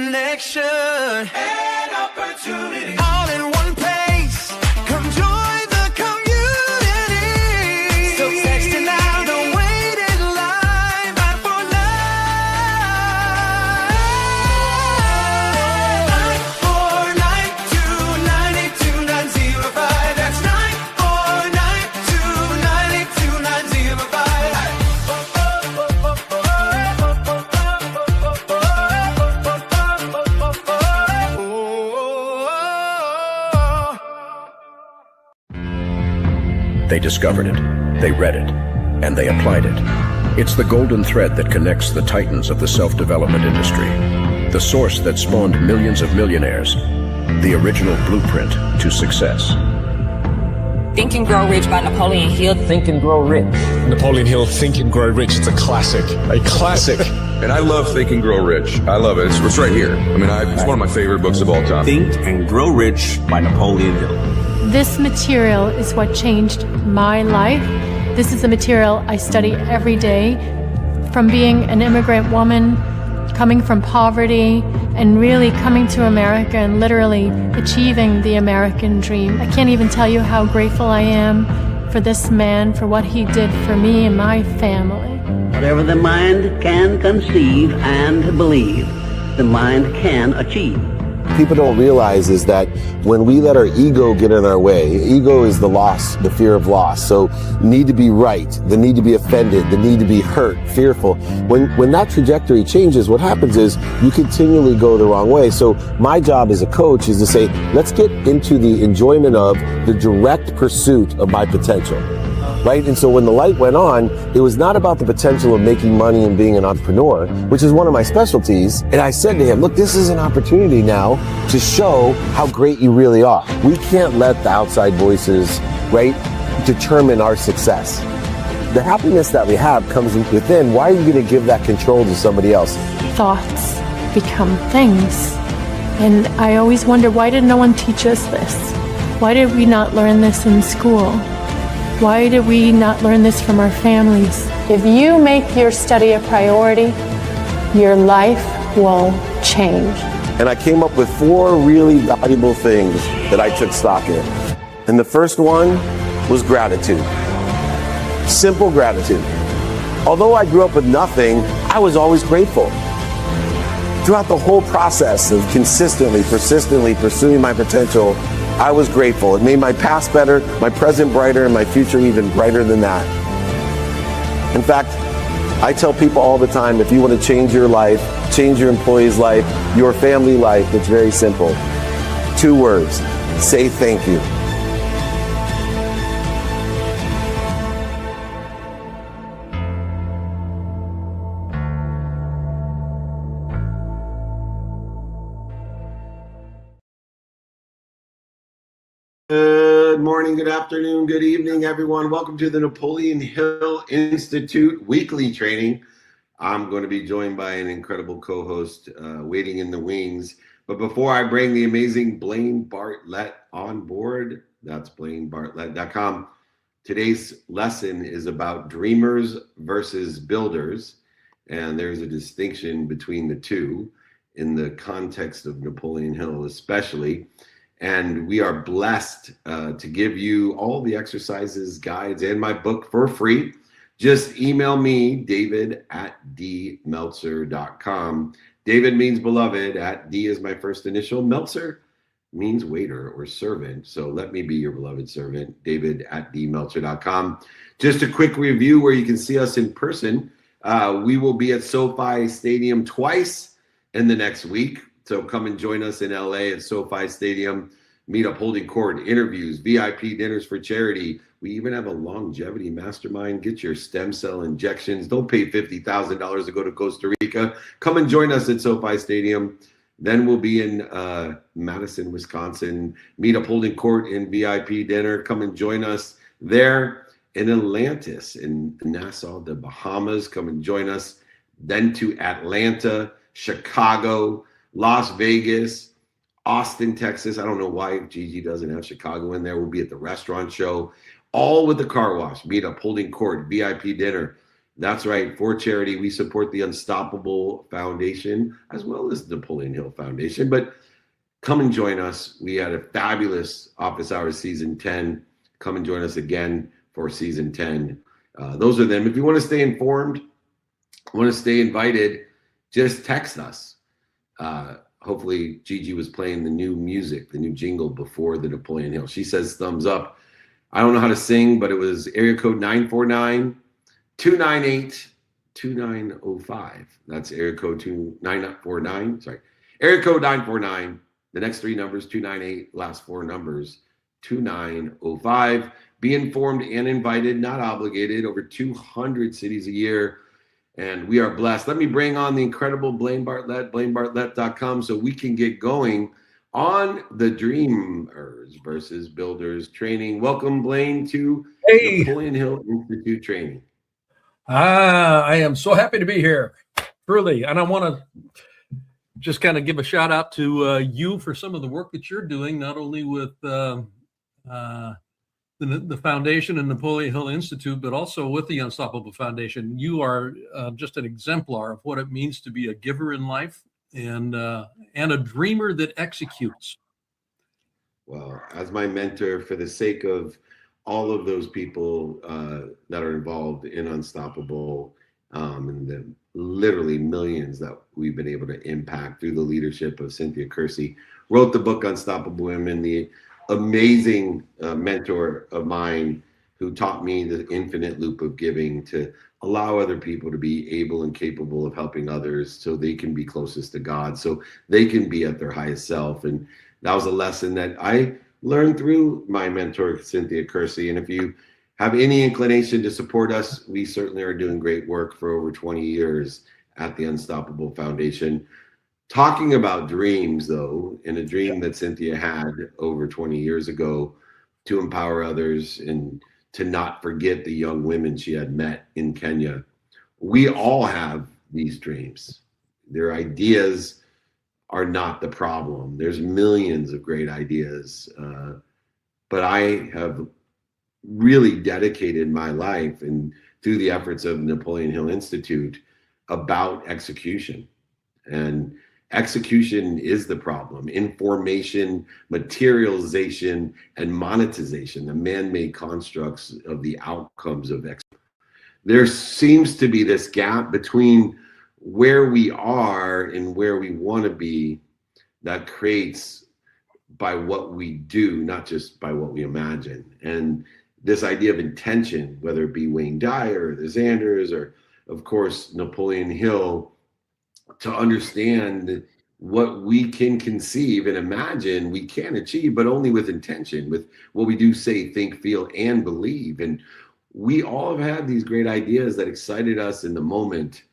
connection and opportunity. All in one place. Come join the community. So text it now, don't wait in line. Fight for life. 949298290. That's 9492980. They discovered it, they read it, and they applied it. It's the golden thread that connects the titans of the self-development industry, the source that spawned millions of millionaires, the original blueprint to success. Think and Grow Rich by Napoleon Hill. Think and Grow Rich. Napoleon Hill, Think and Grow Rich. It's a classic. A classic. And I love Think and Grow Rich. I love it. It's right here. I mean, it's one of my favorite books of all time. Think and Grow Rich by Napoleon Hill. This material is what changed my life. This is the material I study every day. From being an immigrant woman, coming from poverty, and really coming to America and literally achieving the American dream. I can't even tell you how grateful I am for this man, for what he did for me and my family. Whatever the mind can conceive and believe, the mind can achieve. People don't realize is that when we let our ego get in our way, ego is the loss, the fear of loss. So need to be right, the need to be offended, the need to be hurt, fearful. When that trajectory changes, what happens is you continually go the wrong way. So my job as a coach is to say, let's get into the enjoyment of the direct pursuit of my potential. Right? And so when the light went on, it was not about the potential of making money and being an entrepreneur, which is one of my specialties. And I said to him, look, this is an opportunity now to show how great you really are. We can't let the outside voices, right, determine our success. The happiness that we have comes within. Why are you going to give that control to somebody else? Thoughts become things. And I always wonder, why did no one teach us this? Why did we not learn this in school? Why did we not learn this from our families? If you make your study a priority, your life will change. And I came up with 4 really valuable things that I took stock in. And the first one was gratitude. Simple gratitude. Although I grew up with nothing, I was always grateful. Throughout the whole process of consistently, persistently pursuing my potential, I was grateful. It made my past better, my present brighter, and my future even brighter than that. In fact, I tell people all the time, if you want to change your life, change your employee's life, your family life, it's very simple. 2 words, say thank you. Good morning, good afternoon, good evening, everyone. Welcome to the Napoleon Hill Institute weekly training. I'm going to be joined by an incredible co-host waiting in the wings. But before I bring the amazing Blaine Bartlett on board, that's BlaineBartlett.com. Today's lesson is about dreamers versus builders. And there's a distinction between the two in the context of Napoleon Hill especially. And we are blessed to give you all the exercises, guides, and my book for free. Just email me, david@dmeltzer.com. David means beloved. @D is my first initial. Meltzer means waiter or servant. So let me be your beloved servant, david@dmeltzer.com. Just a quick review where you can see us in person. We will be at SoFi Stadium twice in the next week. So come and join us in LA at SoFi Stadium. Meet up holding court, interviews, VIP dinners for charity. We even have a longevity mastermind. Get your stem cell injections. Don't pay $50,000 to go to Costa Rica. Come and join us at SoFi Stadium. Then we'll be in Madison, Wisconsin. Meet up holding court in VIP dinner. Come and join us there. In Atlantis, in Nassau, the Bahamas. Come and join us. Then to Atlanta, Chicago, Las Vegas, Austin, Texas. I don't know why Gigi doesn't have Chicago in there. We'll be at the restaurant show, all with the car wash, meet up, holding court, VIP dinner. That's right. For charity, we support the Unstoppable Foundation as well as the Napoleon Hill Foundation. But come and join us. We had a fabulous Office Hours Season 10. Come and join us again for Season 10. Those are them. If you want to stay informed, want to stay invited, just text us. Hopefully Gigi was playing the new music, the new jingle before the Napoleon Hill. She says thumbs up. I don't know how to sing, but it was area code 949-298-2905. That's area code 2949. Sorry. Area code 949. The next three numbers, 298, last four numbers, 2905. Be informed and invited, not obligated, over 200 cities a year. And we are blessed. Let me bring on the incredible Blaine Bartlett, blainebartlett.com, so we can get going on the Dreamers versus Builders training. Welcome, Blaine, to Napoleon Hill Institute training. I am so happy to be here, truly. And I want to just kind of give a shout out to you for some of the work that you're doing, not only with the foundation and Napoleon Hill Institute, but also with the Unstoppable Foundation. You are just an exemplar of what it means to be a giver in life and a dreamer that executes. Well, as my mentor, for the sake of all of those people that are involved in Unstoppable, and the literally millions that we've been able to impact through the leadership of Cynthia Kersey, wrote the book Unstoppable Women, the amazing mentor of mine who taught me the infinite loop of giving to allow other people to be able and capable of helping others so they can be closest to God, so they can be at their highest self. And that was a lesson that I learned through my mentor, Cynthia Kersey. And if you have any inclination to support us, we certainly are doing great work for over 20 years at the Unstoppable Foundation. Talking about dreams, though, and a dream that Cynthia had over 20 years ago to empower others and to not forget the young women she had met in Kenya. We all have these dreams. Their ideas are not the problem. There's millions of great ideas. But I have really dedicated my life and through the efforts of Napoleon Hill Institute about execution. And execution is the problem. Information, materialization, and monetization, the man-made constructs of the outcomes of execution. There seems to be this gap between where we are and where we want to be that creates by what we do, not just by what we imagine. And this idea of intention, whether it be Wayne Dyer or the Xanders or, of course, Napoleon Hill, to understand what we can conceive and imagine we can achieve, but only with intention, with what we do, say, think, feel, and believe. And we all have had these great ideas that excited us in the moment,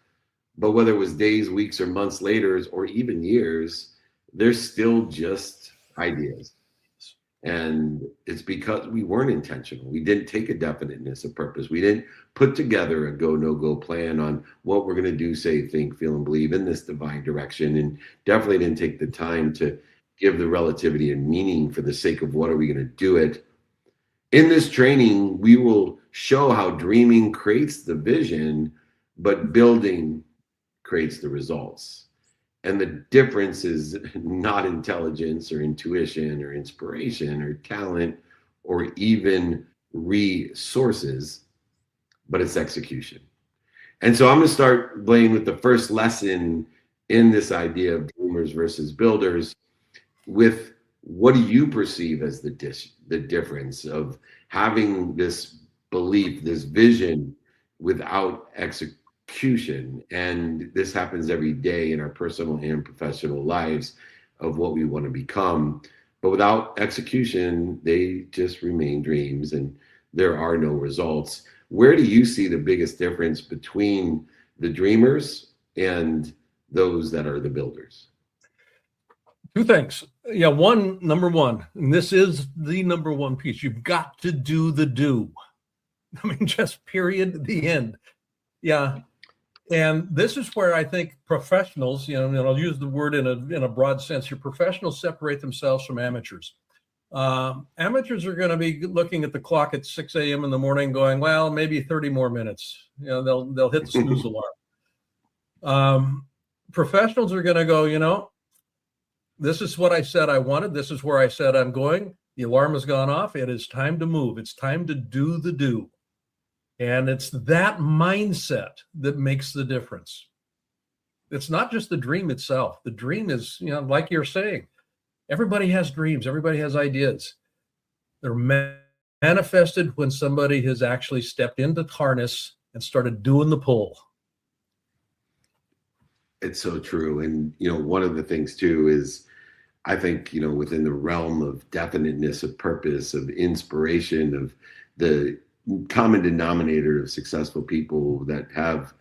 but whether it was days, weeks, or months later, or even years, they're still just ideas. And it's because we weren't intentional. We didn't take a definiteness of purpose. We didn't put together a go, no go plan on what we're going to do, say, think, feel, and believe in this divine direction. And definitely didn't take the time to give the relativity and meaning for the sake of what are we going to do it. In this training, we will show how dreaming creates the vision, but building creates the results. And the difference is not intelligence or intuition or inspiration or talent or even resources, but it's execution. And so I'm going to start, Blaine, with the first lesson in this idea of dreamers versus builders, with what do you perceive as the difference of having this belief, this vision without execution? And this happens every day in our personal and professional lives of what we want to become. But without execution, they just remain dreams and there are no results. Where do you see the biggest difference between the dreamers and those that are the builders? Two things. Yeah, number one, and this is the number one piece. You've got to do the do. I mean, just period, the end. Yeah. And this is where I think professionals, and I'll use the word in a broad sense here, professionals separate themselves from amateurs. Amateurs are going to be looking at the clock at 6 a.m. in the morning going, well, maybe 30 more minutes. They'll hit the snooze alarm. Professionals are going to go, this is what I said I wanted. This is where I said I'm going. The alarm has gone off. It is time to move. It's time to do the do. And it's that mindset that makes the difference. It's not just the dream itself. The dream is, like you're saying, everybody has dreams. Everybody has ideas. They're manifested when somebody has actually stepped into the harness and started doing the pull. It's so true. And, one of the things too is, I think, within the realm of definiteness of purpose, of inspiration, of the common denominator of successful people that have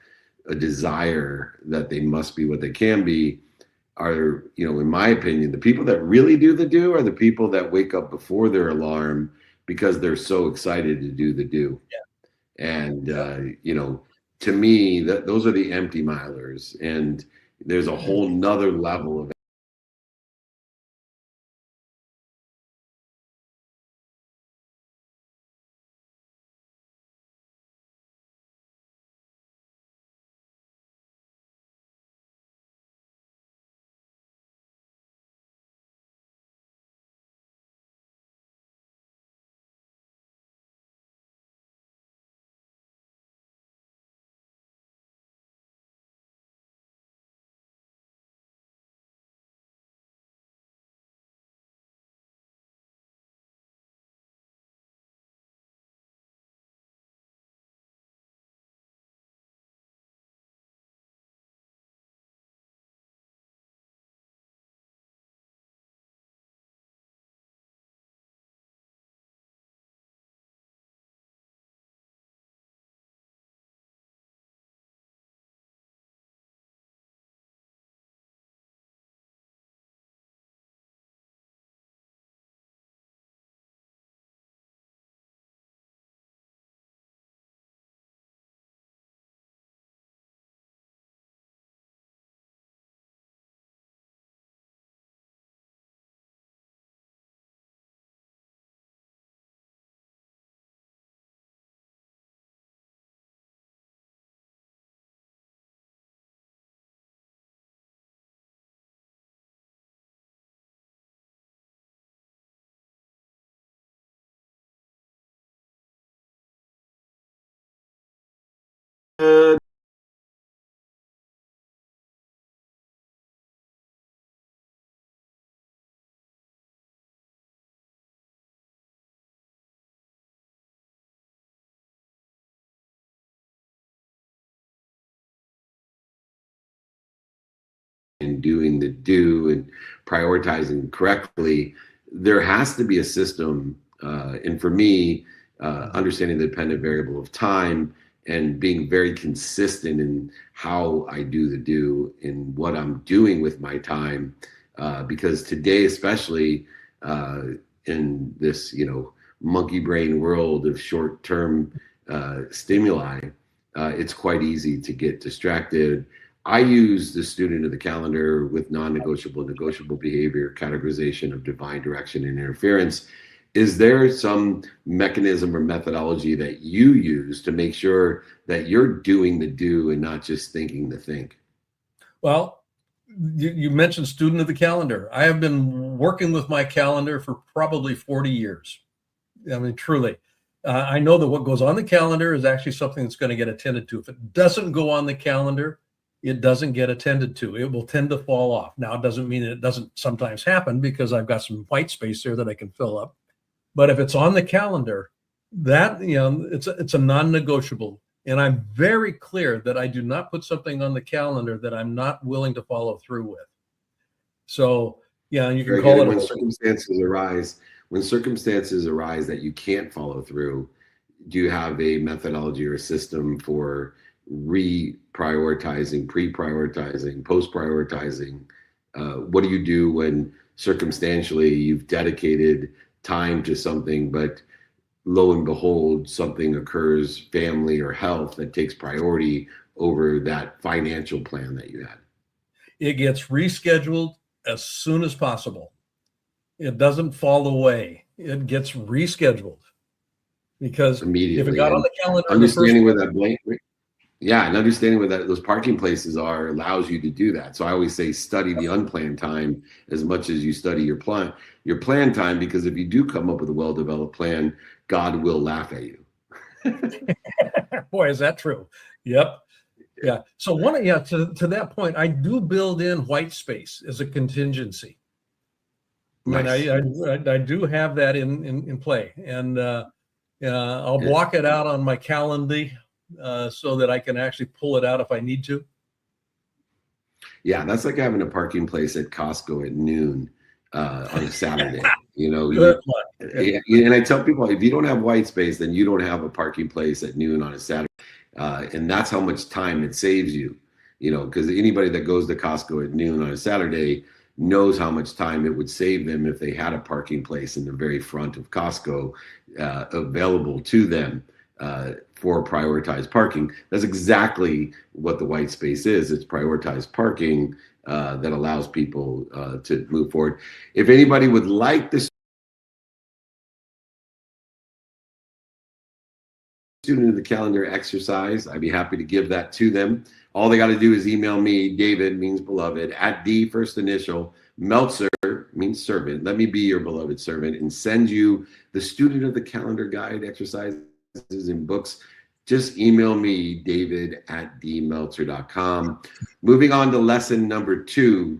a desire that they must be what they can be are, in my opinion, the people that really do the do are the people that wake up before their alarm because they're so excited to do the do. Yeah. And, to me, those are the empty milers. And there's a whole nother level of and doing the do and prioritizing correctly, there has to be a system. And for me, understanding the dependent variable of time and being very consistent in how I do the do and what I'm doing with my time. Because today, especially in this, monkey brain world of short-term stimuli, it's quite easy to get distracted. I use the student of the calendar with non-negotiable, negotiable behavior, categorization of divine direction and interference. Is there some mechanism or methodology that you use to make sure that you're doing the do and not just thinking the think? Well, you mentioned student of the calendar. I have been working with my calendar for probably 40 years. I mean, truly. I know that what goes on the calendar is actually something that's going to get attended to. If it doesn't go on the calendar, it doesn't get attended to. It will tend to fall off. Now, it doesn't mean that it doesn't sometimes happen because I've got some white space there that I can fill up. But if it's on the calendar, that, it's a non-negotiable. And I'm very clear that I do not put something on the calendar that I'm not willing to follow through with. So, yeah, you can call it when circumstances arise that you can't follow through. Do you have a methodology or a system for reprioritizing, pre-prioritizing, post-prioritizing? What do you do when circumstantially you've dedicated time to something, but lo and behold, something occurs, family or health, that takes priority over that financial plan that you had? It gets rescheduled as soon as possible. It doesn't fall away. It gets rescheduled because if it immediately. got on And the calendar in the first understanding where place, that blank, yeah, and understanding where those parking places are allows you to do that. So I always say study the unplanned time as much as you study your plan time, because if you do come up with a well-developed plan, God will laugh at you. boy, is that true. Yep. Yeah. So to that point, I do build in white space as a contingency. I mean, Nice. I do have that in play, and I'll And- block it out on my calendar so that I can actually pull it out if I need to. Yeah, that's like having a parking place at Costco at noon on a Saturday. Good luck. And I tell people, if you don't have white space, then you don't have a parking place at noon on a Saturday. And that's how much time it saves you. Because anybody that goes to Costco at noon on a Saturday knows how much time it would save them if they had a parking place in the very front of Costco available to them for prioritized parking. That's exactly what the white space is. It's prioritized parking that allows people to move forward. If anybody would like this student of the calendar exercise, I'd be happy to give that to them. All they got to do is email me, David means beloved, at D first initial, Meltzer means servant. Let me be your beloved servant, and send you the student of the calendar guide exercises and books. Just email me, David at dmeltzer.com. Moving on to lesson number 2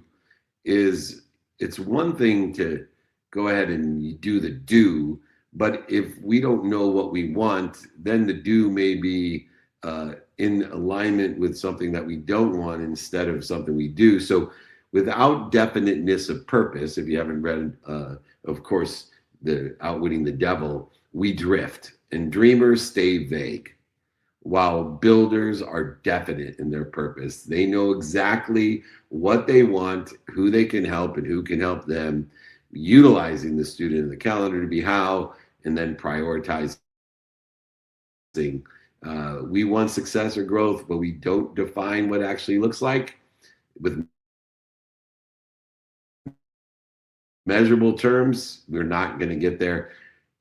is, it's one thing to go ahead and do the do, but if we don't know what we want, then the do may be in alignment with something that we don't want instead of something we do. So without definiteness of purpose, if you haven't read, of course, the Outwitting the Devil, we drift, and dreamers stay vague, while builders are definite in their purpose. They know exactly what they want, who they can help, and who can help them, utilizing the student of the calendar to be how, and then prioritizing. We want success or growth, but we don't define what it actually looks like with measurable terms. We're not going to get there.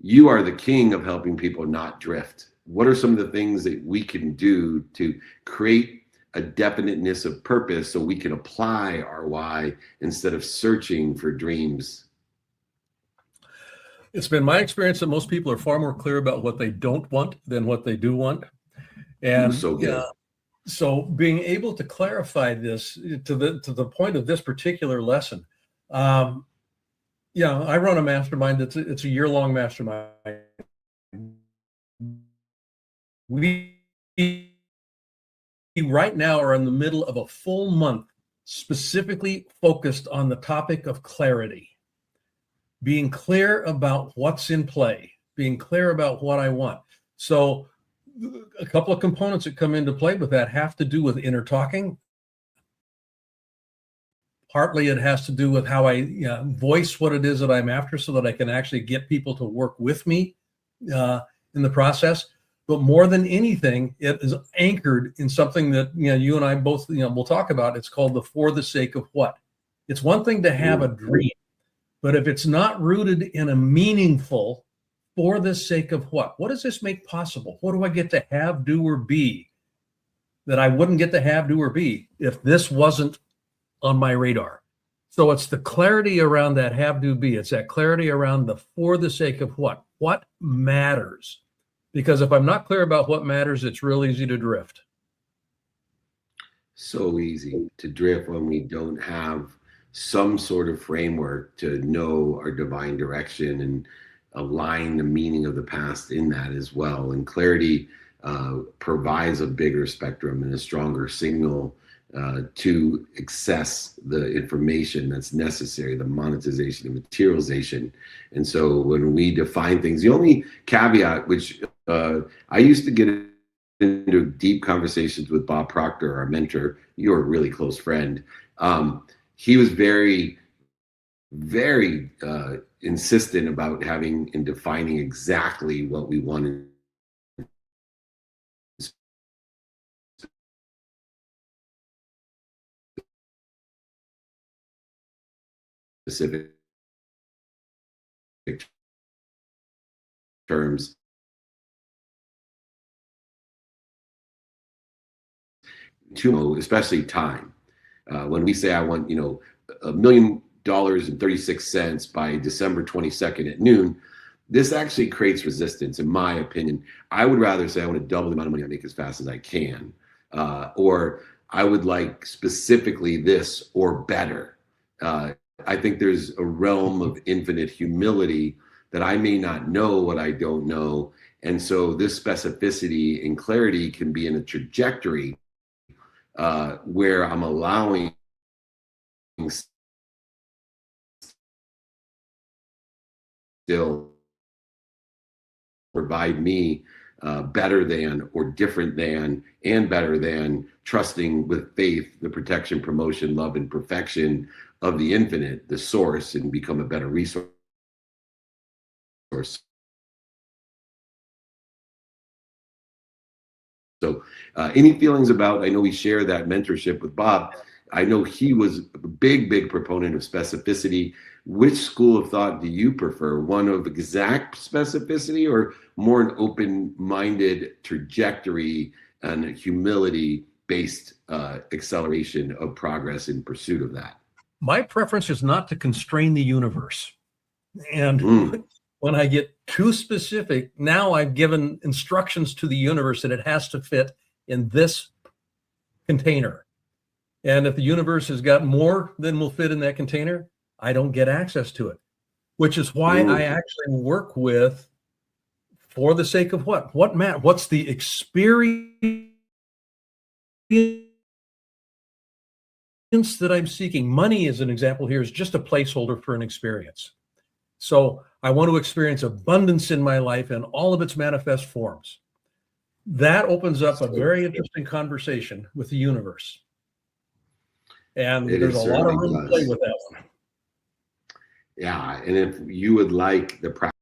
You are the king of helping people not drift. What are some of the things that we can do to create a definiteness of purpose so we can apply our why instead of searching for dreams? It's been my experience that most people are far more clear about what they don't want than what they do want. And So good. So being able to clarify this to the point of this particular lesson, I run a mastermind. It's a year-long mastermind. We right now are in the middle of a full month specifically focused on the topic of clarity, being clear about what's in play, being clear about what I want. So a couple of components that come into play with that have to do with inner talking. Partly it has to do with how I voice what it is that I'm after so that I can actually get people to work with me in the process. But more than anything, it is anchored in something that you and I both will talk about. It's called the for the sake of what. It's one thing to have a dream, but if it's not rooted in a meaningful for the sake of what does this make possible? What do I get to have, do, or be that I wouldn't get to have, do, or be if this wasn't on my radar? So it's the clarity around that have, do, be. It's that clarity around the for the sake of what matters. Because if I'm not clear about what matters, it's real easy to drift. So easy to drift when we don't have some sort of framework to know our divine direction and align the meaning of the past in that as well. And clarity provides a bigger spectrum and a stronger signal to access the information that's necessary, the monetization and materialization. And so when we define things, the only caveat, which I used to get into deep conversations with Bob Proctor, our mentor, you're a really close friend. He was very, very insistent about having and defining exactly what we wanted specific terms, especially time. When we say I want, $1 million and 36 cents by December 22nd at noon, this actually creates resistance, in my opinion. I would rather say I want to double the amount of money I make as fast as I can, or I would like specifically this or better. I think there's a realm of infinite humility that I may not know what I don't know. And so this specificity and clarity can be in a trajectory where I'm allowing still provide me better than or different than and better than, trusting with faith the protection, promotion, love, and perfection of the infinite, the source, and become a better resource. So any feelings about, I know we share that mentorship with Bob. I know he was a big proponent of specificity. Which school of thought do you prefer? One of exact specificity or more an open-minded trajectory and humility-based acceleration of progress in pursuit of that? My preference is not to constrain the universe. And when I get too specific, now I've given instructions to the universe that it has to fit in this container. And if the universe has got more than will fit in that container, I don't get access to it, which is why I actually work with, for the sake of what, Matt, what's the experience that I'm seeking? Money, as an example here, is just a placeholder for an experience. So I want to experience abundance in my life in all of its manifest forms. That opens up a very interesting conversation with the universe. And there's a lot of room to play with that one. Yeah. And if you would like the practice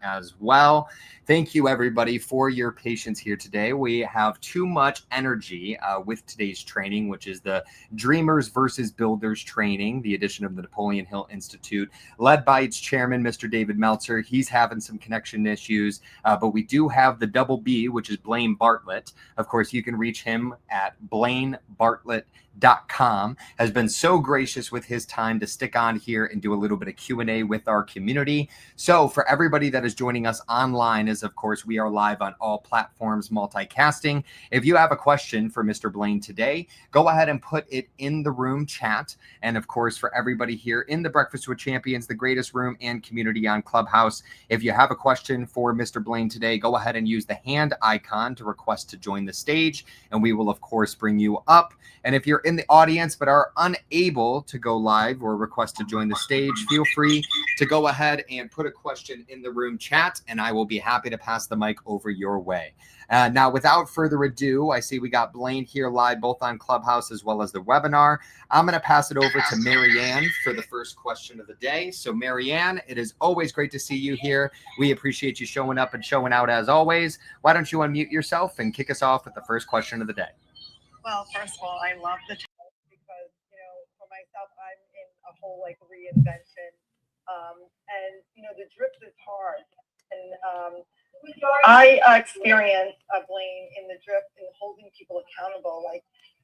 as well. Thank you, everybody, for your patience here today. We have too much energy with today's training, which is the Dreamers versus Builders training, the edition of the Napoleon Hill Institute, led by its chairman, Mr. David Meltzer. He's having some connection issues, but we do have the double B, which is Blaine Bartlett. Of course, you can reach him at blainebartlett.com. Has been so gracious with his time to stick on here and do a little bit of Q&A with our community. So for everybody that is joining us online, as of course we are live on all platforms multicasting, if you have a question for Mr. Blaine today, go ahead and put it in the room chat. And of course, for everybody here in the Breakfast with Champions, the greatest room and community on Clubhouse, if you have a question for Mr. Blaine today, go ahead and use the hand icon to request to join the stage, and we will of course bring you up. And if you're in the audience but are unable to go live or request to join the stage, feel free to go ahead and put a question in the room chat, and I will be happy to pass the mic over your way. Now, without further ado, I see we got Blaine here live both on Clubhouse as well as the webinar. I'm going to pass it over to Marianne for the first question of the day. So Marianne, it is always great to see you here. We appreciate you showing up and showing out as always. Why don't you unmute yourself and kick us off with the first question of the day? Well, first of all, I love the topic because, for myself, I'm in a whole reinvention. And, the drip is hard. And I experienced, Blaine, in the drip and holding people accountable,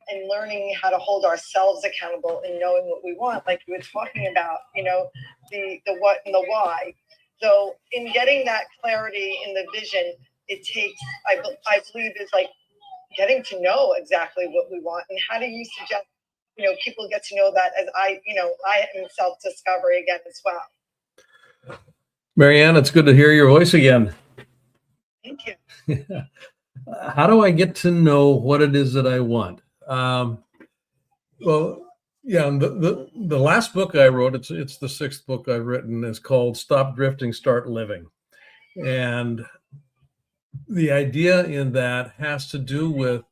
and learning how to hold ourselves accountable and knowing what we want, like you were talking about, the what and the why. So in getting that clarity in the vision, it takes, I believe, is getting to know exactly what we want. And how do you suggest, people get to know that as I am self-discovery again as well. Marianne, it's good to hear your voice again. Thank you. How do I get to know what it is that I want? Well, yeah, the last book I wrote, it's the sixth book I've written, is called Stop Drifting, Start Living. And the idea in that has to do with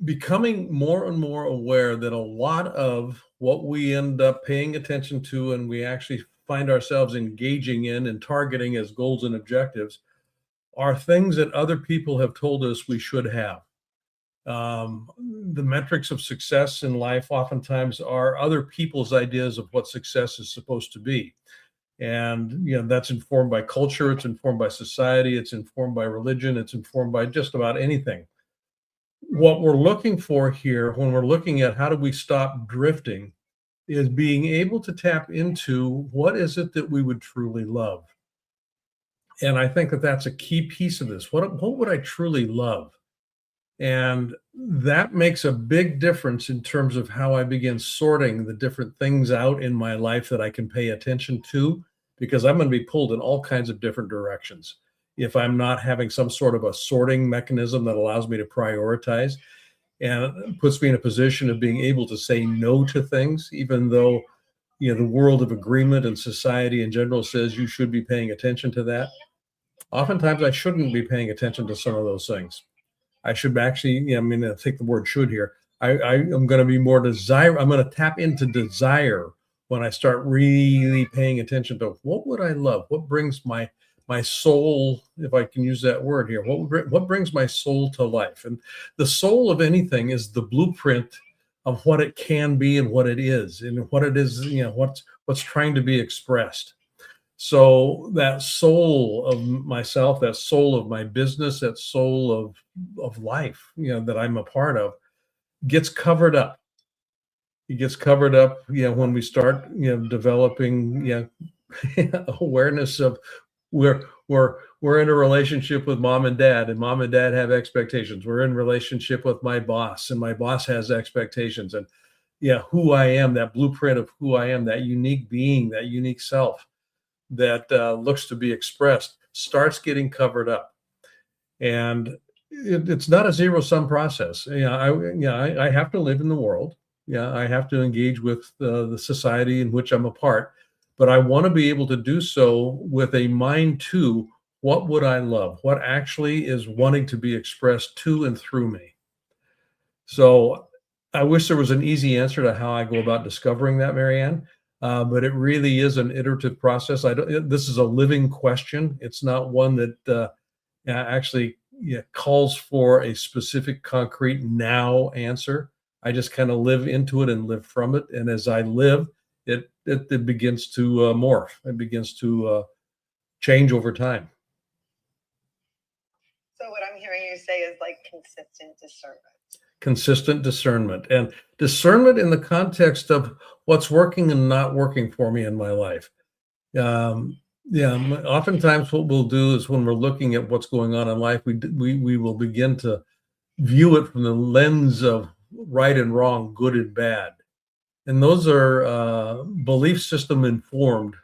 becoming more and more aware that a lot of what we end up paying attention to and we actually find ourselves engaging in and targeting as goals and objectives are things that other people have told us we should have. The metrics of success in life oftentimes are other people's ideas of what success is supposed to be. And, that's informed by culture, it's informed by society, it's informed by religion, it's informed by just about anything. What we're looking for here, when we're looking at how do we stop drifting, is being able to tap into what is it that we would truly love. And I think that that's a key piece of this. What would I truly love? And that makes a big difference in terms of how I begin sorting the different things out in my life that I can pay attention to, because I'm going to be pulled in all kinds of different directions if I'm not having some sort of a sorting mechanism that allows me to prioritize and puts me in a position of being able to say no to things, even though, the world of agreement and society in general says you should be paying attention to that. Oftentimes I shouldn't be paying attention to some of those things. I should actually, I'm going to take the word should here. I'm going to be more desire. I'm going to tap into desire when I start really paying attention to what would I love? What brings my soul, if I can use that word here, what brings my soul to life? And the soul of anything is the blueprint of what it can be and what it is, and what it is, what's trying to be expressed. So that soul of myself, that soul of my business, that soul of life, that I'm a part of, gets covered up. It gets covered up, when we start, developing, awareness of we're in a relationship with mom and dad have expectations. We're in relationship with my boss, and my boss has expectations. And who I am, that blueprint of who I am, that unique being, that unique self that looks to be expressed, starts getting covered up. And it's not a zero-sum process. I have to live in the world. I have to engage with the society in which I'm a part. But I want to be able to do so with a mind to what would I love? What actually is wanting to be expressed to and through me? So I wish there was an easy answer to how I go about discovering that, Marianne. But it really is an iterative process. This is a living question. It's not one that actually calls for a specific, concrete now answer. I just kind of live into it and live from it. And as I live, it begins to morph. It begins to change over time. So what I'm hearing you say is like consistent discernment. Consistent discernment, and discernment in the context of what's working and not working for me in my life. Oftentimes what we'll do is when we're looking at what's going on in life, we will begin to view it from the lens of right and wrong, good and bad. And those are belief system informed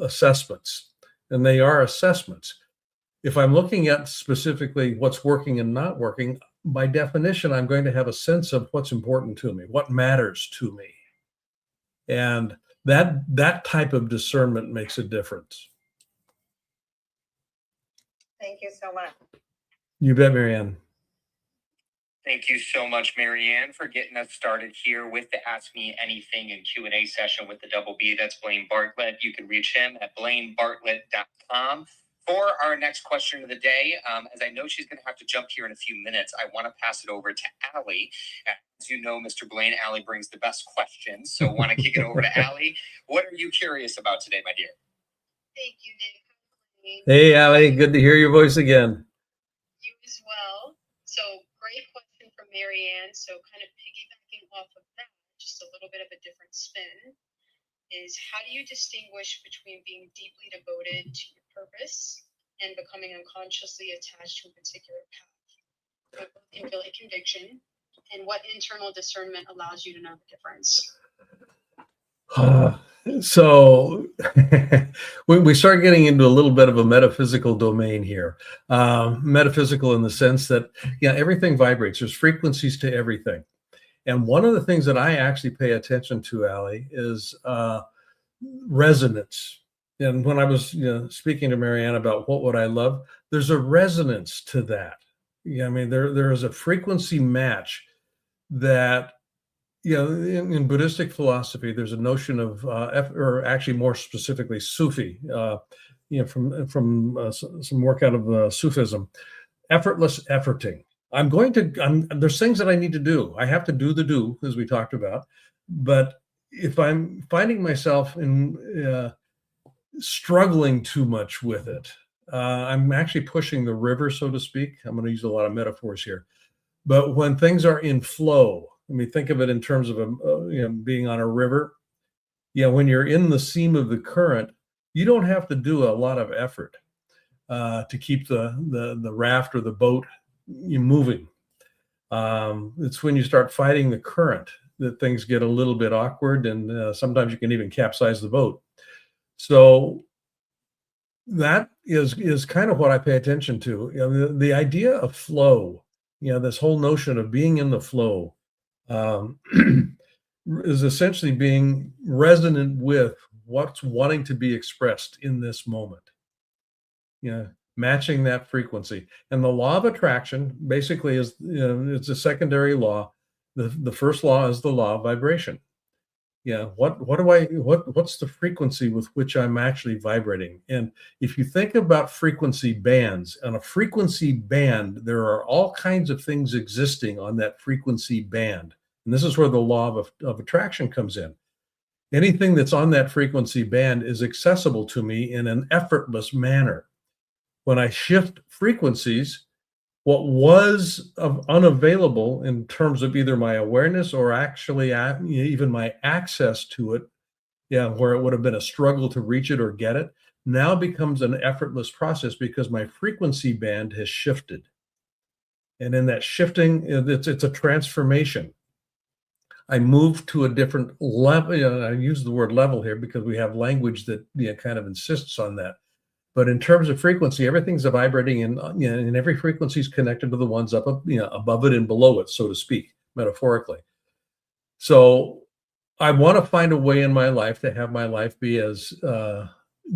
assessments, and they are assessments. If I'm looking at specifically what's working and not working, by definition, I'm going to have a sense of what's important to me, what matters to me. And that type of discernment makes a difference. Thank you so much. You bet, Marianne. Thank you so much, Marianne, for getting us started here with the Ask Me Anything and Q&A session with the double B. That's Blaine Bartlett. You can reach him at blainebartlett.com. For our next question of the day, as I know she's going to have to jump here in a few minutes, I want to pass it over to Allie. As you know, Mr. Blaine, Allie brings the best questions, so I want to kick it over to Allie. What are you curious about today, my dear? Thank you, Nick. Hey, Allie, good to hear your voice again. You as well. So, great question from Marianne. So, kind of piggybacking off of that, just a little bit of a different spin, is how do you distinguish between being deeply devoted to your purpose and becoming unconsciously attached to a particular path? Both can feel like conviction, and what internal discernment allows you to know the difference? So we start getting into a little bit of a metaphysical domain here. Metaphysical in the sense that, everything vibrates. There's frequencies to everything. And one of the things that I actually pay attention to, Allie, is resonance. And when I was speaking to Marianne about what would I love, there's a resonance to that. There is a frequency match that, in Buddhistic philosophy, there's a notion of, or actually more specifically Sufi, from some work out of Sufism, effortless efforting. There's things that I need to do. I have to do the do, as we talked about. But if I'm finding myself in struggling too much with it, I'm actually pushing the river, so to speak. I'm going to use a lot of metaphors here. But when things are in flow, think of it in terms of being on a river. When you're in the seam of the current, you don't have to do a lot of effort to keep the raft or the boat moving. It's when you start fighting the current that things get a little bit awkward, and sometimes you can even capsize the boat. So that is kind of what I pay attention to. The idea of flow, this whole notion of being in the flow, is essentially being resonant with what's wanting to be expressed in this moment. Matching that frequency. And the law of attraction basically is, it's a secondary law. The first law is the law of vibration. What's the frequency with which I'm actually vibrating? And if you think about frequency bands, on a frequency band, there are all kinds of things existing on that frequency band. And this is where the law of attraction comes in. Anything that's on that frequency band is accessible to me in an effortless manner. When I shift frequencies, what was unavailable in terms of either my awareness or actually even my access to it, where it would have been a struggle to reach it or get it, now becomes an effortless process because my frequency band has shifted. And in that shifting, it's a transformation. I move to a different level. I use the word level here because we have language that kind of insists on that. But in terms of frequency, everything's vibrating, and every frequency is connected to the ones up, above it and below it, so to speak, metaphorically. So I want to find a way in my life to have my life be as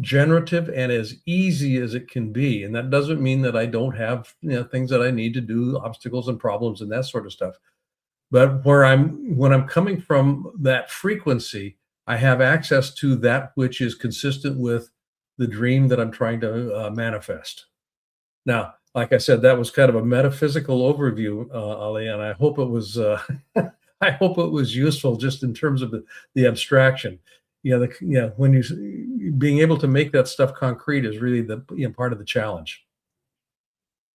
generative and as easy as it can be. And that doesn't mean that I don't have things that I need to do, obstacles and problems and that sort of stuff. But when I'm coming from that frequency, I have access to that which is consistent with the dream that I'm trying to manifest. Now, like I said, that was kind of a metaphysical overview, Ali, and I hope it was I hope it was useful just in terms of the abstraction. When you being able to make that stuff concrete is really the part of the challenge.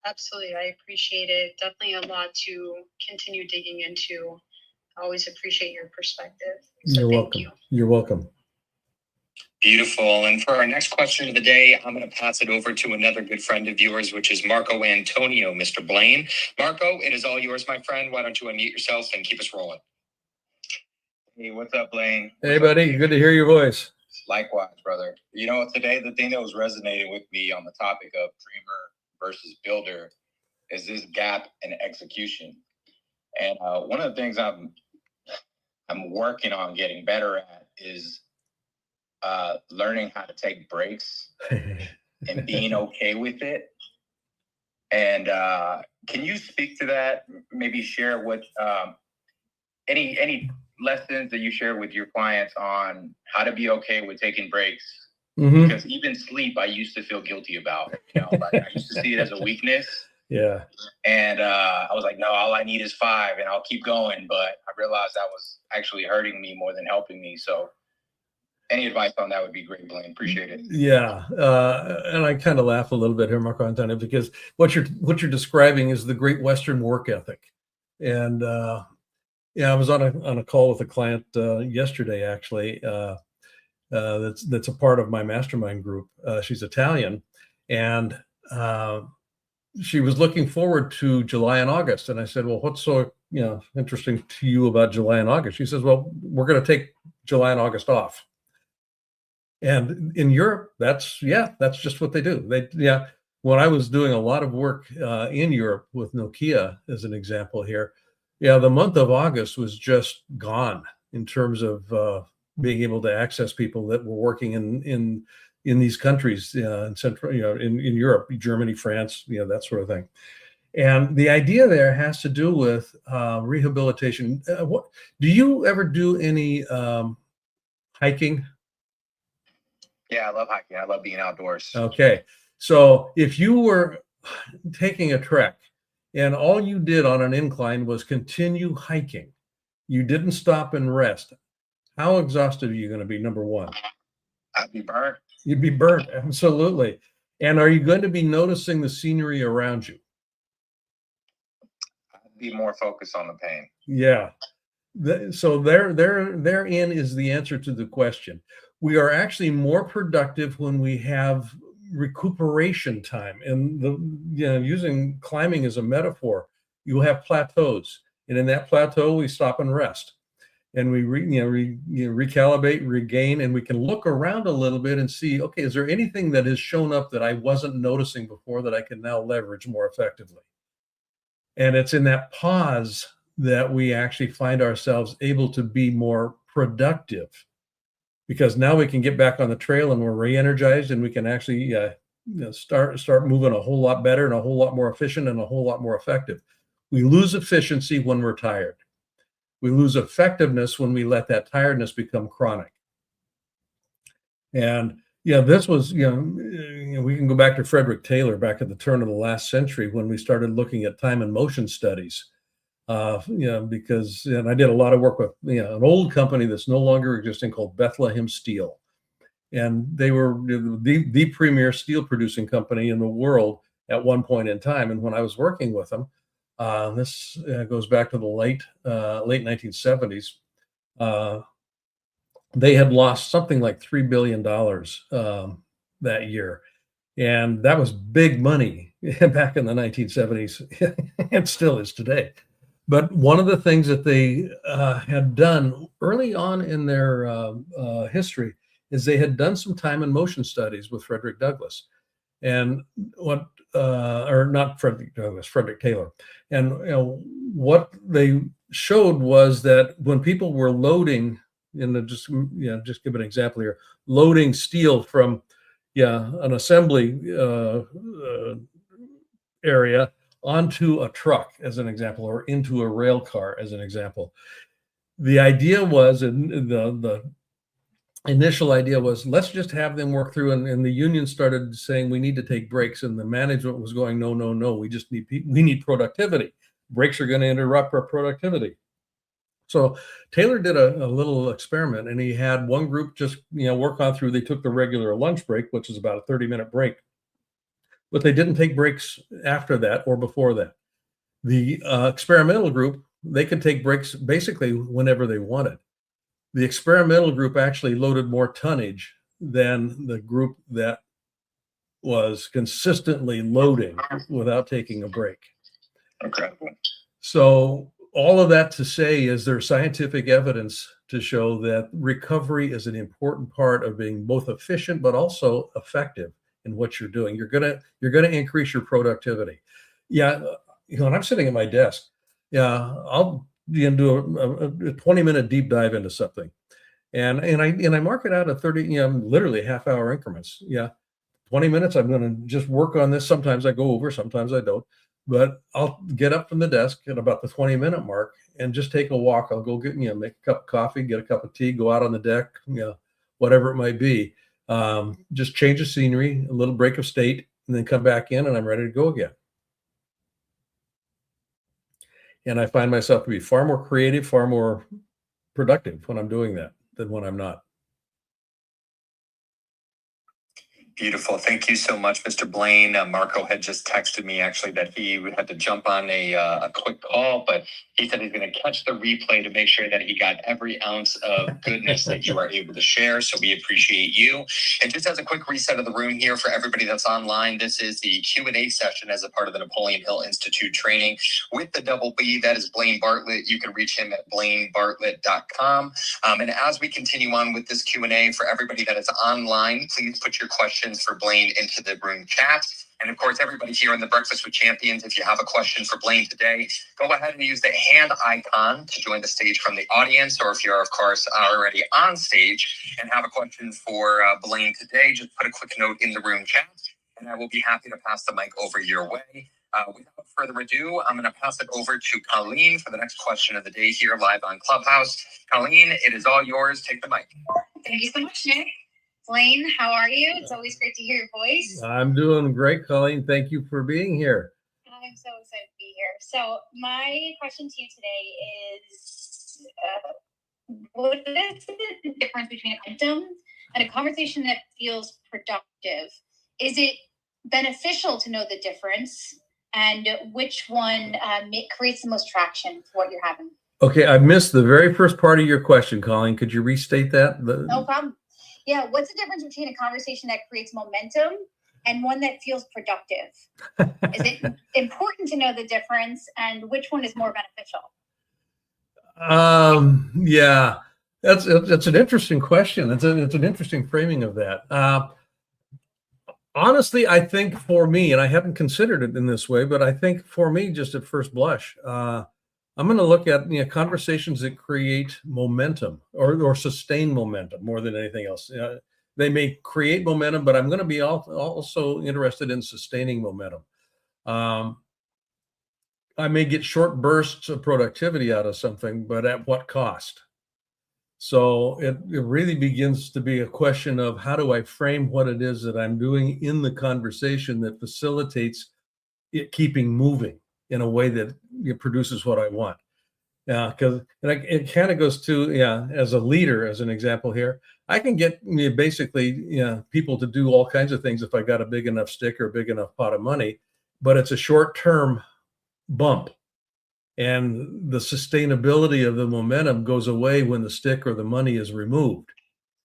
Absolutely. I appreciate it. Definitely a lot to continue digging into. I always appreciate your perspective. So You're thank welcome. you. You're welcome. Beautiful. And for our next question of the day, I'm going to pass it over to another good friend of yours, which is Marco Antonio, Mr. Blaine. Marco, it is all yours, my friend. Why don't you unmute yourself and keep us rolling? Hey, what's up, Blaine? Hey, buddy. Good to hear your voice. Likewise, brother. You know, today the thing that was resonating with me on the topic of dreamer versus builder is this gap in execution. And one of the things I'm working on getting better at is learning how to take breaks and being okay with it. And can you speak to that? Maybe share what any lessons that you share with your clients on how to be okay with taking breaks. Mm-hmm. Because even sleep, I used to feel guilty about. Like I used to see it as a weakness. Yeah. And I was like, no, all I need is 5 and I'll keep going. But I realized that was actually hurting me more than helping me. So any advice on that would be great, Blaine. Appreciate it. Yeah. And I kind of laugh a little bit here, Marco Antonio, because what you're describing is the great Western work ethic. And I was on a call with a client yesterday, actually. That's a part of my mastermind group. She's Italian, and she was looking forward to July and August. And I said, "Well, what's so interesting to you about July and August?" She says, "Well, we're going to take July and August off." And in Europe, that's just what they do. When I was doing a lot of work in Europe with Nokia, as an example here, the month of August was just gone in terms of being able to access people that were working in these countries in Central, in Europe, Germany, France, that sort of thing. And the idea there has to do with rehabilitation. What do you ever do any hiking? Yeah, I love hiking. I love being outdoors. Okay. So if you were taking a trek and all you did on an incline was continue hiking, you didn't stop and rest, how exhausted are you going to be, number one? I'd be burnt. You'd be burnt, absolutely. And are you going to be noticing the scenery around you? I'd be more focused on the pain. Yeah. So therein is the answer to the question. We are actually more productive when we have recuperation time. And using climbing as a metaphor, you have plateaus, and in that plateau we stop and rest, and we recalibrate, regain, and we can look around a little bit and see, okay, is there anything that has shown up that I wasn't noticing before that I can now leverage more effectively? And it's in that pause that we actually find ourselves able to be more productive, because now we can get back on the trail and we're re-energized, and we can actually start moving a whole lot better and a whole lot more efficient and a whole lot more effective. We lose efficiency when we're tired. We lose effectiveness when we let that tiredness become chronic. And this was, we can go back to Frederick Taylor back at the turn of the last century when we started looking at time and motion studies. Because I did a lot of work with an old company that's no longer existing called Bethlehem Steel, and they were the premier steel producing company in the world at one point in time. And when I was working with them, this goes back to the late 1970s. They had lost something like $3 billion that year, and that was big money back in the 1970s. It still is today. But one of the things that they had done early on in their history is they had done some time and motion studies with Frederick Douglass, and Frederick Taylor. And what they showed was that when people were loading, just give an example here, loading steel from an assembly area onto a truck, as an example, or into a rail car, as an example. The idea was, and initial idea was, let's just have them work through, and the union started saying we need to take breaks, and the management was going, no, no, no, we just need we need productivity. Breaks are going to interrupt our productivity. So Taylor did a little experiment, and he had one group just work on through. They took the regular lunch break, which is about a 30-minute break, but they didn't take breaks after that or before that. The experimental group, they could take breaks basically whenever they wanted. The experimental group actually loaded more tonnage than the group that was consistently loading without taking a break. Okay. So all of that to say is there's scientific evidence to show that recovery is an important part of being both efficient but also effective in what you're doing. You're gonna increase your productivity. Yeah, when I'm sitting at my desk, yeah, I'll do a 20-minute deep dive into something, and I mark it out at 30, literally half-hour increments. Yeah, 20 minutes, I'm going to just work on this. Sometimes I go over, sometimes I don't. But I'll get up from the desk at about the 20-minute mark and just take a walk. I'll go get, make a cup of coffee, get a cup of tea, go out on the deck, whatever it might be. Just change the scenery, a little break of state, and then come back in, and I'm ready to go again. And I find myself to be far more creative, far more productive when I'm doing that than when I'm not. Beautiful. Thank you so much, Mr. Blaine. Marco had just texted me actually that he had to jump on a quick call, but he said he's going to catch the replay to make sure that he got every ounce of goodness that you are able to share. So we appreciate you. And just as a quick reset of the room here for everybody that's online, this is the Q&A session as a part of the Napoleon Hill Institute training with the double B. That is Blaine Bartlett. You can reach him at blainebartlett.com. And as we continue on with this Q&A for everybody that is online, please put your questions for Blaine into the room chat. And of course, everybody here in the Breakfast with Champions, if you have a question for Blaine today, go ahead and use the hand icon to join the stage from the audience. Or if you're, of course, already on stage and have a question for Blaine today, just put a quick note in the room chat, and I will be happy to pass the mic over your way. Without further ado, I'm going to pass it over to Colleen for the next question of the day here live on Clubhouse. Colleen, it is all yours. Take the mic. Thank you so much, Nick. Blaine, how are you? It's always great to hear your voice. I'm doing great, Colleen. Thank you for being here. I'm so excited to be here. So my question to you today is, what is the difference between a momentum and a conversation that feels productive? Is it beneficial to know the difference? And which one creates the most traction for what you're having? Okay, I missed the very first part of your question, Colleen. Could you restate that? No problem. Yeah, what's the difference between a conversation that creates momentum and one that feels productive? Is it important to know the difference, and which one is more beneficial? Yeah, that's an interesting question. It's an interesting framing of that. Honestly, I think for me, and I haven't considered it in this way, but I think for me, just at first blush, I'm going to look at conversations that create momentum or sustain momentum more than anything else. They may create momentum, but I'm going to be also interested in sustaining momentum. I may get short bursts of productivity out of something, but at what cost? So it really begins to be a question of how do I frame what it is that I'm doing in the conversation that facilitates it keeping moving in a way that it produces what I want. Yeah, because it kind of goes to, as a leader, as an example here, I can get basically people to do all kinds of things if I got a big enough stick or a big enough pot of money, but it's a short-term bump. And the sustainability of the momentum goes away when the stick or the money is removed.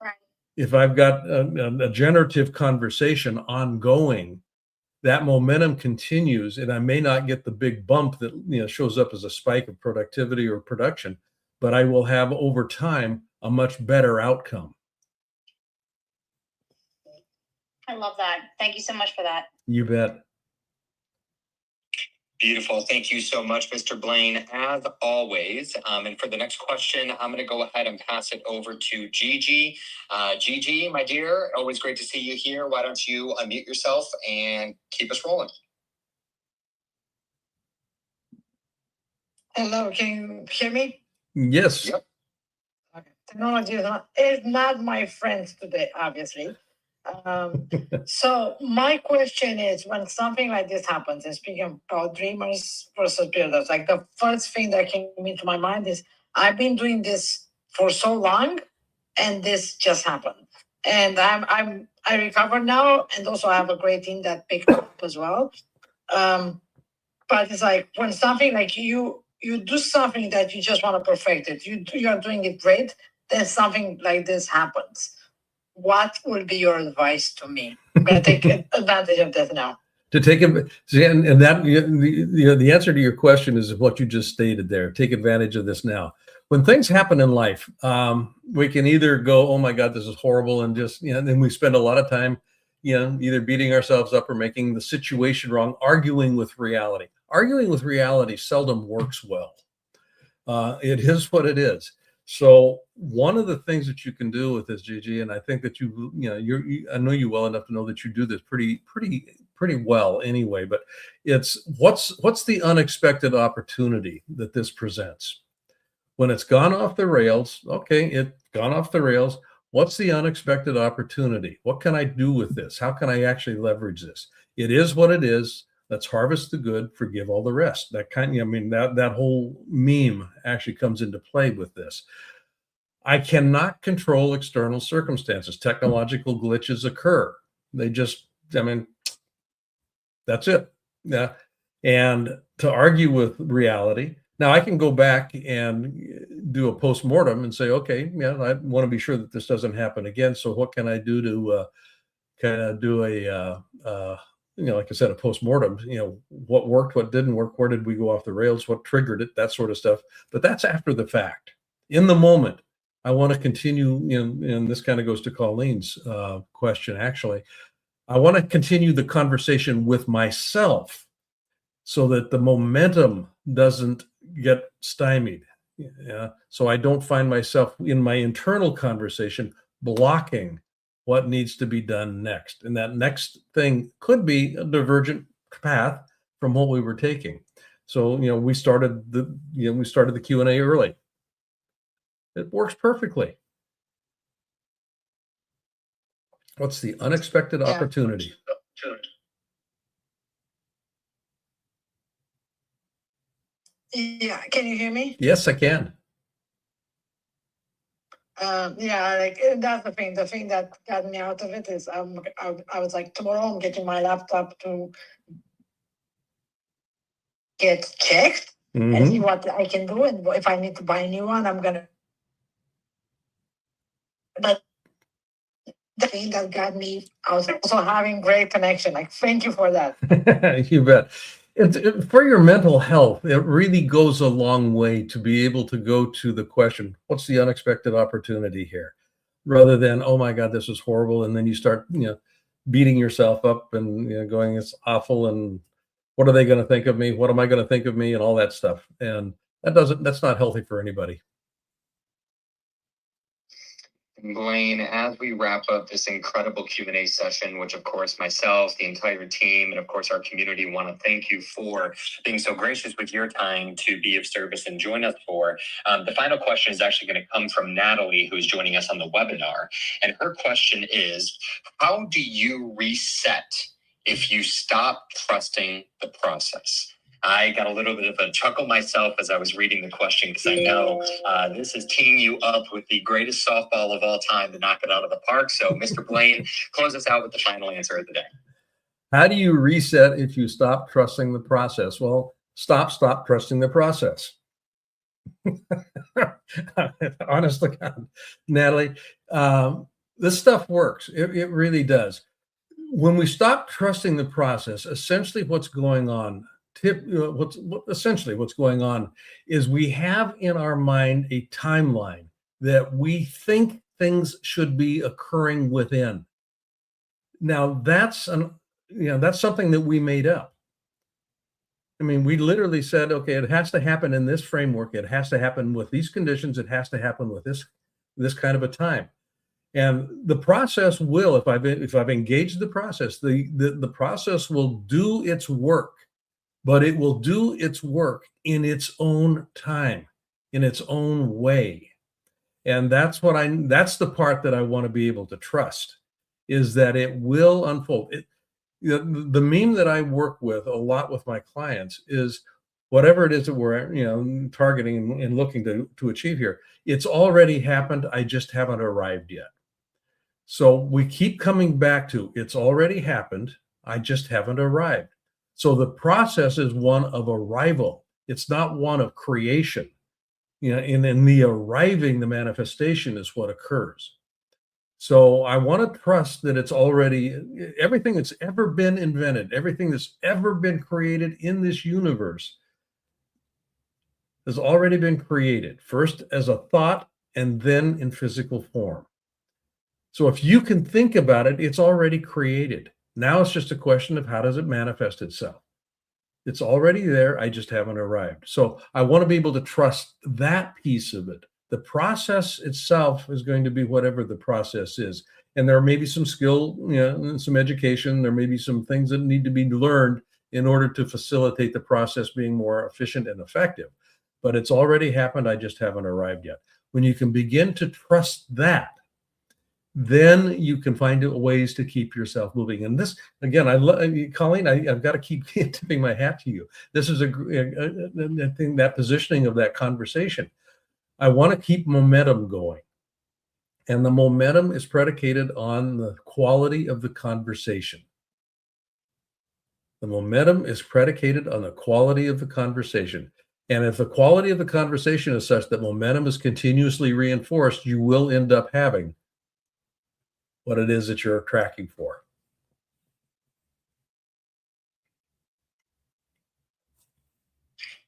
Right. If I've got a generative conversation ongoing, that momentum continues, and I may not get the big bump that shows up as a spike of productivity or production, but I will have over time a much better outcome. I love that. Thank you so much for that. You bet. Beautiful. Thank you so much, Mr. Blaine, as always. And for the next question, I'm going to go ahead and pass it over to Gigi. Gigi, my dear, always great to see you here. Why don't you unmute yourself and keep us rolling? Hello, can you hear me? Yes. Yep. Okay. technology is not my friend today, obviously. So my question is, when something like this happens, and speaking about dreamers versus builders, like the first thing that came into my mind is I've been doing this for so long, and this just happened. And I recovered now, and also I have a great team that picked up as well. But it's like when something like you do something that you just want to perfect it, you're doing it great, then something like this happens. What would be your advice to me? I'm gonna take advantage of this now. To take it, and that the answer to your question is what you just stated there. Take advantage of this now. When things happen in life, we can either go, "Oh my God, this is horrible," and just and then we spend a lot of time, either beating ourselves up or making the situation wrong, arguing with reality. Arguing with reality seldom works well. It is what it is. So one of the things that you can do with this, Gigi, and I think that I know you well enough to know that you do this pretty well anyway. But it's what's the unexpected opportunity that this presents when it's gone off the rails? Okay, it's gone off the rails. What's the unexpected opportunity? What can I do with this? How can I actually leverage this? It is what it is. Let's harvest the good, forgive all the rest. That that whole meme actually comes into play with this. I cannot control external circumstances. Technological glitches occur. They just, that's it. Yeah. And to argue with reality, now I can go back and do a postmortem and say, okay, I want to be sure that this doesn't happen again. So what can I do to kind of do like I said, a postmortem, what worked, what didn't work, where did we go off the rails, what triggered it, that sort of stuff. But that's after the fact. In the moment, I want to continue, and this kind of goes to Colleen's question, actually. I want to continue the conversation with myself so that the momentum doesn't get stymied. So I don't find myself in my internal conversation blocking what needs to be done next. And that next thing could be a divergent path from what we were taking. So, we started the Q&A early. It works perfectly. What's the unexpected opportunity? Yeah, can you hear me? Yes, I can. That's the thing. The thing that got me out of it is I was like, tomorrow I'm getting my laptop to get checked and see what I can do, and if I need to buy a new one, I'm gonna. But the thing that got me, I was also having great connection. Like, thank you for that. You bet. For your mental health, it really goes a long way to be able to go to the question, what's the unexpected opportunity here? Rather than, oh my God, this is horrible. And then you start, beating yourself up and going, it's awful. And what are they going to think of me? What am I going to think of me? And all that stuff. And that's not healthy for anybody. Blaine, as we wrap up this incredible Q&A session, which of course myself, the entire team, and of course our community want to thank you for being so gracious with your time to be of service and join us for. The final question is actually going to come from Natalie, who's joining us on the webinar. And her question is, how do you reset if you stop trusting the process? I got a little bit of a chuckle myself as I was reading the question, because I know this is teeing you up with the greatest softball of all time to knock it out of the park. So, Mr. Blaine, close us out with the final answer of the day. How do you reset if you stop trusting the process? Well, stop trusting the process. Honestly, Natalie, this stuff works. It really does. When we stop trusting the process, essentially what's going on is we have in our mind a timeline that we think things should be occurring within. Now that's something that we made up. We literally said, okay, it has to happen in this framework. It has to happen with these conditions. It has to happen with this kind of a time. And the process will, if I've engaged the process, the process will do its work. But it will do its work in its own time, in its own way. And that's the part that I want to be able to trust, is that it will unfold. The meme that I work with a lot with my clients is whatever it is that we're targeting and looking to achieve here, it's already happened. I just haven't arrived yet. So we keep coming back to it's already happened. I just haven't arrived. So the process is one of arrival. It's not one of creation. And in the arriving, the manifestation is what occurs. So I want to trust that it's already everything that's ever been invented, everything that's ever been created in this universe has already been created, first as a thought and then in physical form. So if you can think about it, it's already created. Now it's just a question of how does it manifest itself? It's already there. I just haven't arrived. So I want to be able to trust that piece of it. The process itself is going to be whatever the process is. And there may be some skill, some education. There may be some things that need to be learned in order to facilitate the process being more efficient and effective. But it's already happened. I just haven't arrived yet. When you can begin to trust that, then you can find ways to keep yourself moving. And this, again, Colleen, I've got to keep tipping my hat to you. This is a thing, that positioning of that conversation. I want to keep momentum going. And the momentum is predicated on the quality of the conversation. The momentum is predicated on the quality of the conversation. And if the quality of the conversation is such that momentum is continuously reinforced, you will end up having what it is that you're tracking for.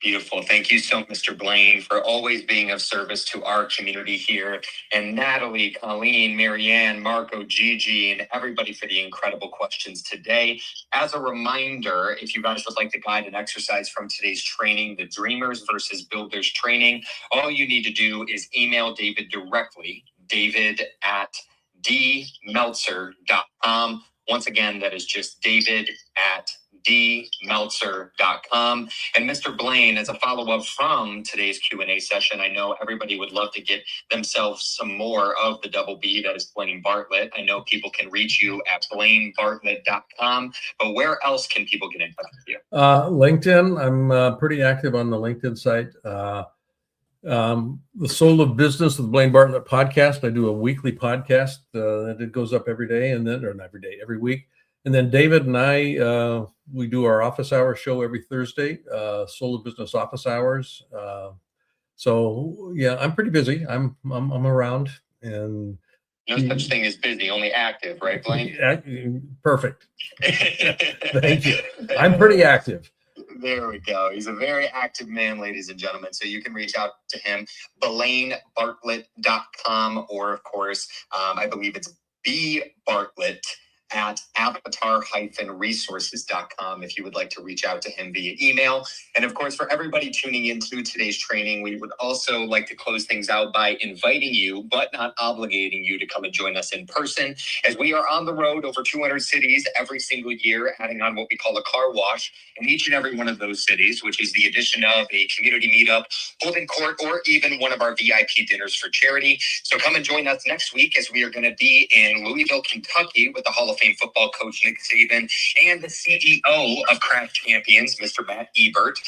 Beautiful. Thank you so, Mr. Blaine, for always being of service to our community here. And Natalie, Colleen, Marianne, Marco, Gigi, and everybody for the incredible questions today. As a reminder, if you guys would like to guide an exercise from today's training, the Dreamers versus Builders training, all you need to do is email David directly, david@dmeltzer.com. Once again, that is just david@dmeltzer.com. And Mr. Blaine, as a follow-up from today's Q&A session, I know everybody would love to get themselves some more of the double B, that is Blaine Bartlett. I know people can reach you at blainebartlett.com, but where else can people get in touch with you? LinkedIn. I'm pretty active on the LinkedIn site. The Soul of Business with Blaine Bartlett podcast. I do a weekly podcast that goes up every day, and then, or not every day, every week. And then David and I, we do our office hour show every Thursday, Soul of Business office hours. So yeah, I'm pretty busy. I'm around, and no such thing as busy, only active, right, Blaine? Perfect. Thank you. I'm pretty active. There we go. He's a very active man, ladies and gentlemen. So you can reach out to him, blainebartlett.com, or of course, I believe it's bbartlett@avatar-resources.com if you would like to reach out to him via email. And of course, for everybody tuning into today's training, we would also like to close things out by inviting you, but not obligating you, to come and join us in person, as we are on the road over 200 cities every single year, adding on what we call a car wash in each and every one of those cities, which is the addition of a community meetup, holding court, or even one of our VIP dinners for charity. So come and join us next week, as we are going to be in Louisville, Kentucky, with the Hall of Fame football coach Nick Saban and the CEO of Craft Champions, Mr. Matt Ebert,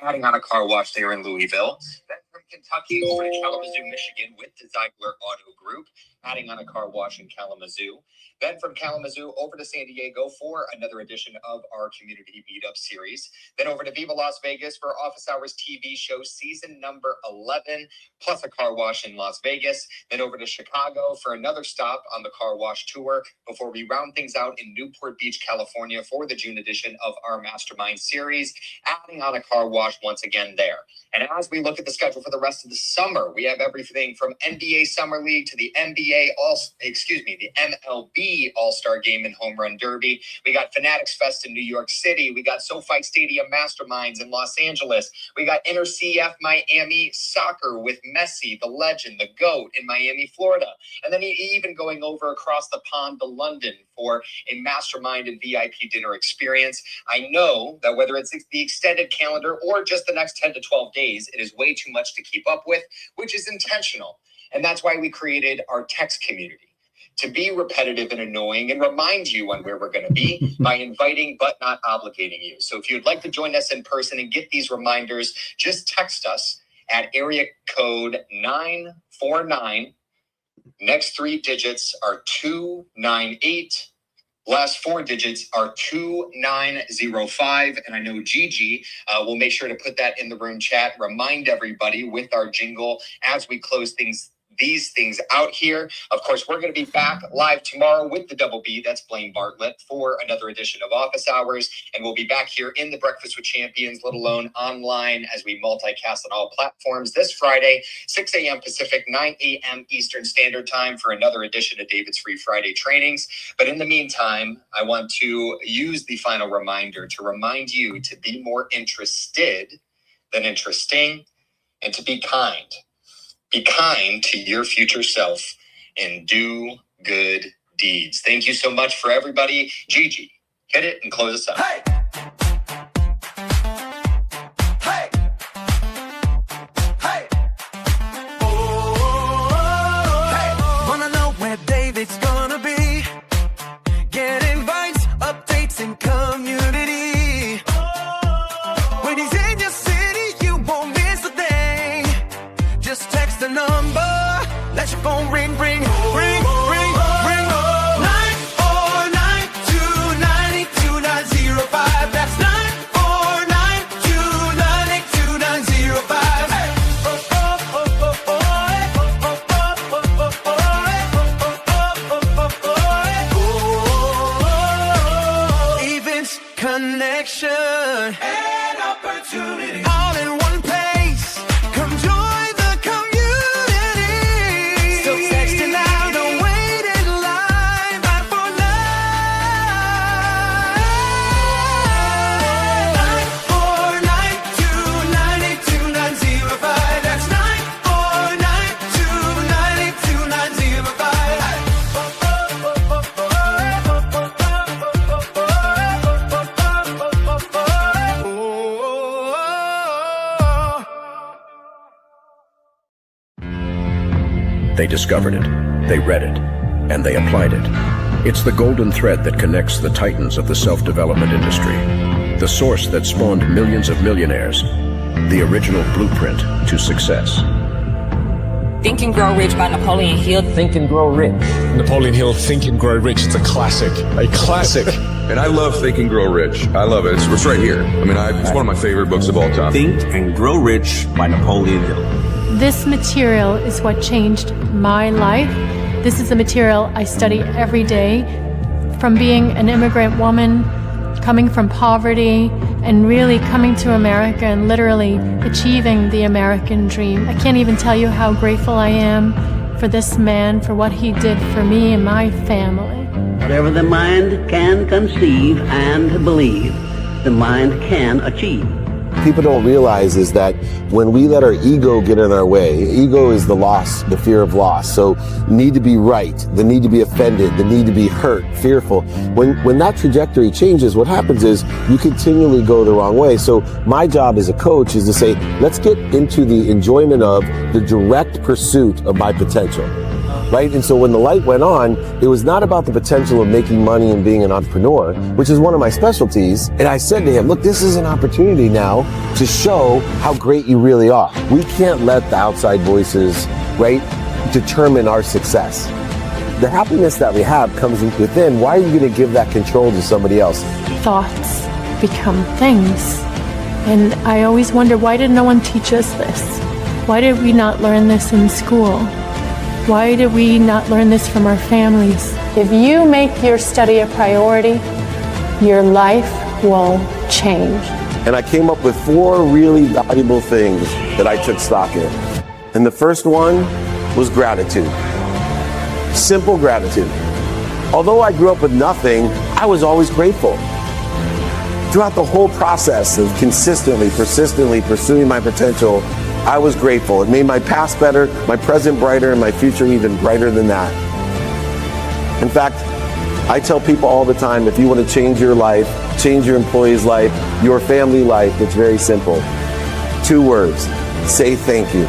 adding on a car wash there in Louisville. Then from Kentucky over to Kalamazoo, Michigan, with the Ziegler Auto Group, adding on a car wash in Kalamazoo. Then from Kalamazoo over to San Diego for another edition of our community meetup series. Then over to Viva Las Vegas for Office Hours TV show season number 11, plus a car wash in Las Vegas. Then over to Chicago for another stop on the car wash tour, before we round things out in Newport Beach, California for the June edition of our Mastermind series, adding on a car wash once again there. And as we look at the schedule for the rest of the summer, we have everything from NBA Summer League to the MLB All-Star Game and Home Run Derby. We got Fanatics Fest in New York City. We got SoFi Stadium Masterminds in Los Angeles. We got Inter CF Miami Soccer with Messi, the legend, the GOAT, in Miami, Florida. And then even going over across the pond to London for a mastermind and VIP dinner experience. I know that whether it's the extended calendar or just the next 10 to 12 days, it is way too much to keep up with, which is intentional. And that's why we created our text community, to be repetitive and annoying and remind you on where we're going to be by inviting but not obligating you. So if you'd like to join us in person and get these reminders, just text us at area code 949. Next 3 digits are 298. Last 4 digits are 2905. And I know Gigi will make sure to put that in the room chat. Remind everybody with our jingle as we close these things out here. Of course, we're going to be back live tomorrow with the Double B. That's Blaine Bartlett for another edition of Office Hours. And we'll be back here in the Breakfast with Champions, let alone online as we multicast on all platforms this Friday, 6 a.m. Pacific, 9 a.m. Eastern Standard Time for another edition of David's Free Friday trainings. But in the meantime, I want to use the final reminder to remind you to be more interested than interesting and to be kind. Be kind to your future self and do good deeds. Thank you so much for everybody. Gigi, hit it and close us out. Hey! Hey! Hey! Oh, hey! Wanna know where David's gonna be? Get invites, updates, and community. When he's in your city, you won't miss a thing. Just text the number, let your phone ring, ring, ring, ring, ring. 949-292-905. That's 949-292-905. Events, connection, and opportunity. All in one place. Come join the community. So text it now, don't wait in line. 949-292-905. That's 949-292-905. They discovered it, they read it, and they applied it. It's the golden thread that connects the titans of the self-development industry, the source that spawned millions of millionaires, the original blueprint to success. Think and Grow Rich by Napoleon Hill. Think and Grow Rich. Napoleon Hill, Think and Grow Rich. It's a classic. A classic. And I love Think and Grow Rich. I love it. It's right here. I mean, it's one of my favorite books of all time. Think and Grow Rich by Napoleon Hill. This material is what changed my life. This is the material I study every day. From being an immigrant woman, coming from poverty, and really coming to America and literally achieving the American dream. I can't even tell you how grateful I am for this man, for what he did for me and my family. Whatever the mind can conceive and believe, the mind can achieve. People don't realize is that when we let our ego get in our way, ego is the loss, the fear of loss. So need to be right, the need to be offended, the need to be hurt, fearful. When that trajectory changes, what happens is you continually go the wrong way. So my job as a coach is to say, let's get into the enjoyment of the direct pursuit of my potential. Right? And so when the light went on, it was not about the potential of making money and being an entrepreneur, which is one of my specialties. And I said to him, look, this is an opportunity now to show how great you really are. We can't let the outside voices, right, determine our success. The happiness that we have comes within. Why are you going to give that control to somebody else? Thoughts become things. And I always wonder, why did no one teach us this? Why did we not learn this in school? Why did we not learn this from our families? If you make your study a priority, your life will change. And I came up with 4 really valuable things that I took stock in. And the first one was gratitude. Simple gratitude. Although I grew up with nothing, I was always grateful. Throughout the whole process of consistently, persistently pursuing my potential, I was grateful. It made my past better, my present brighter, and my future even brighter than that. In fact, I tell people all the time, if you want to change your life, change your employee's life, your family life, it's very simple. 2 words, say thank you.